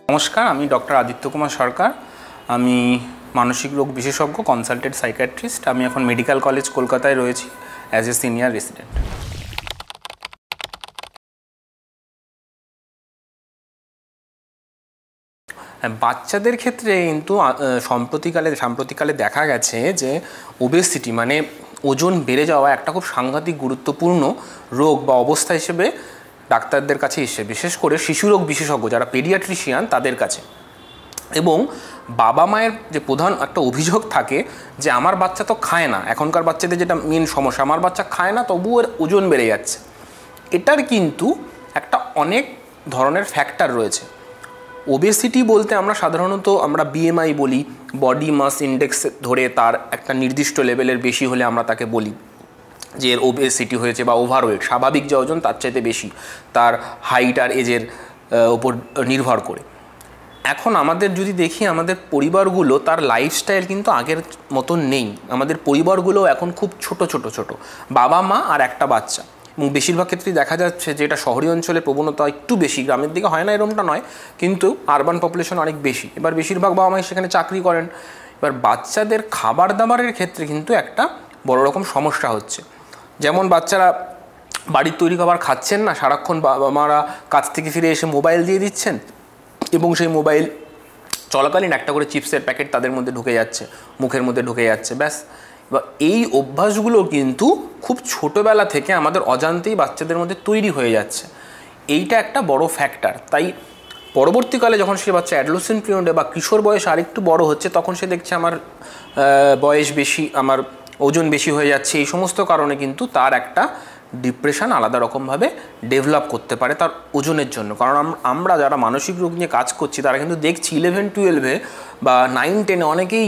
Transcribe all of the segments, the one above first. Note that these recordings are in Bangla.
নমস্কার, আমি ডক্টর আদিত্য কুমার সরকার। আমি মানসিক রোগ বিশেষজ্ঞ, কনসালটেন্ট সাইকিয়াট্রিস্ট। আমি এখন মেডিকেল কলেজ কলকাতায় রয়েছি অ্যাজ এ সিনিয়র রেসিডেন্ট। বাচ্চাদের ক্ষেত্রে কিন্তু সাম্প্রতিককালে দেখা গেছে যে ওবেসিটি মানে ওজন বেড়ে যাওয়া একটা খুব সাংঘাতিক গুরুত্বপূর্ণ রোগ বা অবস্থা হিসেবে ডাক্তারদের কাছে এসে, বিশেষ করে শিশুরোগ বিশেষজ্ঞ যারা পেডিয়াট্রিশিয়ান তাদের কাছে। এবং বাবা মায়ের যে প্রধান একটা অভিযোগ থাকে যে আমার বাচ্চা তো খায় না, এখনকার বাচ্চাদের যেটা মেন সমস্যা, আমার বাচ্চা খায় না তবুও এর ওজন বেড়ে যাচ্ছে। এটার কিন্তু একটা অনেক ধরনের ফ্যাক্টর রয়েছে। ওবেসিটি বলতে আমরা বিএমআই বলি, বডি মাস ইন্ডেক্স ধরে তার একটা নির্দিষ্ট লেভেলের বেশি হলে আমরা তাকে বলি যে এর ওবেসিটি হয়েছে বা ওভারওয়েট, স্বাভাবিক যে ওজন তার চাইতে বেশি, তার হাইট আর এজের উপর নির্ভর করে। এখন আমাদের যদি দেখি, আমাদের পরিবারগুলো তার লাইফস্টাইল কিন্তু আগের মতন নেই। আমাদের পরিবারগুলো এখন খুব ছোট, বাবা মা আর একটা বাচ্চা। এবং বেশিরভাগ ক্ষেত্রেই দেখা যাচ্ছে যে এটা শহরী অঞ্চলে প্রবণতা একটু বেশি, গ্রামের দিকে হয় না এরকমটা নয়, কিন্তু আরবান পপুলেশন অনেক বেশি। এবার বেশিরভাগ বাবা মাই সেখানে চাকরি করেন। এবার বাচ্চাদের খাবার দাবারের ক্ষেত্রে কিন্তু একটা বড় রকম সমস্যা হচ্ছে। যেমন বাচ্চারা বাড়ির তৈরি খাবার খাচ্ছেন না, সারাক্ষণ বাবা মারা কাজ থেকে ফিরে এসে মোবাইল দিয়ে দিচ্ছেন এবং সেই মোবাইল চলাকালীন একটা করে চিপসের প্যাকেট তাদের মধ্যে ঢুকে যাচ্ছে, মুখের মধ্যে ঢুকে যাচ্ছে, ব্যাস। এবার এই অভ্যাসগুলো কিন্তু খুব ছোটোবেলা থেকে আমাদের অজান্তেই বাচ্চাদের মধ্যে তৈরি হয়ে যাচ্ছে। এইটা একটা বড় ফ্যাক্টর। তাই পরবর্তীকালে যখন সে বাচ্চা অ্যাডোলেসেন্ট পিরিয়ডে বা কিশোর বয়স আরেকটু বড় হচ্ছে, তখন সে দেখছে আমার বয়স বেশি, আমার ওজন বেশি হয়ে যাচ্ছে, এই সমস্ত কারণে কিন্তু তার একটা ডিপ্রেশন আলাদা রকমভাবে ডেভেলপ করতে পারে তার ওজনের জন্য। কারণ আমরা যারা মানসিক রোগ নিয়ে কাজ করছি তারা কিন্তু দেখছি 11-12 বা 9-10 অনেকেই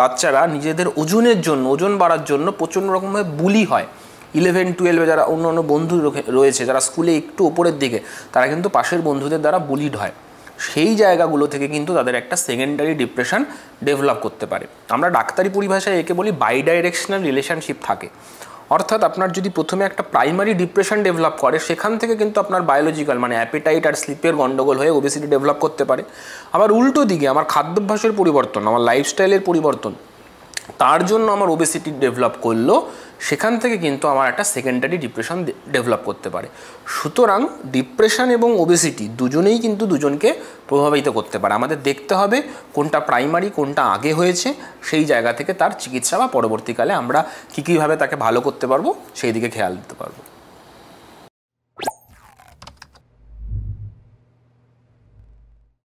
বাচ্চারা নিজেদের ওজনের জন্য, ওজন বাড়ার জন্য প্রচণ্ড রকমভাবে বুলি হয়। 11-12 যারা অন্য বন্ধু রয়েছে, যারা স্কুলে একটু ওপরের দিকে, তারা কিন্তু পাশের বন্ধুদের দ্বারা বুলিড হয়। সেই জায়গাগুলো থেকে কিন্তু তাদের একটা সেকেন্ডারি ডিপ্রেশন ডেভেলপ করতে পারে। আমরা ডাক্তারি পরিভাষায় একে বলি বাইডাইরেকশনাল রিলেশনশিপ থাকে। অর্থাৎ আপনার যদি প্রথমে একটা প্রাইমারি ডিপ্রেশন ডেভেলপ করে, সেখান থেকে কিন্তু আপনার বায়োলজিক্যাল মানে অ্যাপেটাইট আর স্লিপের গন্ডগোল হয়ে ওবেসিটি ডেভেলপ করতে পারে। আবার উল্টো দিকে আমার খাদ্যাভ্যাসের পরিবর্তন, আমার লাইফস্টাইলের পরিবর্তন, তার জন্য আমার ওবেসিটি ডেভেলপ করলো, সেখান থেকে কিন্তু আমার একটা সেকেন্ডারি ডিপ্রেশন ডেভেলপ করতে পারে। সুতরাং ডিপ্রেশন এবং ওবেসিটি দুজনেই কিন্তু দুজনকে প্রভাবিত করতে পারে। আমাদের দেখতে হবে কোনটা প্রাইমারি, কোনটা আগে হয়েছে, সেই জায়গা থেকে তার চিকিৎসা বা পরবর্তীকালে আমরা কীভাবে তাকে ভালো করতে পারবো সেই দিকে খেয়াল দিতে পারবো।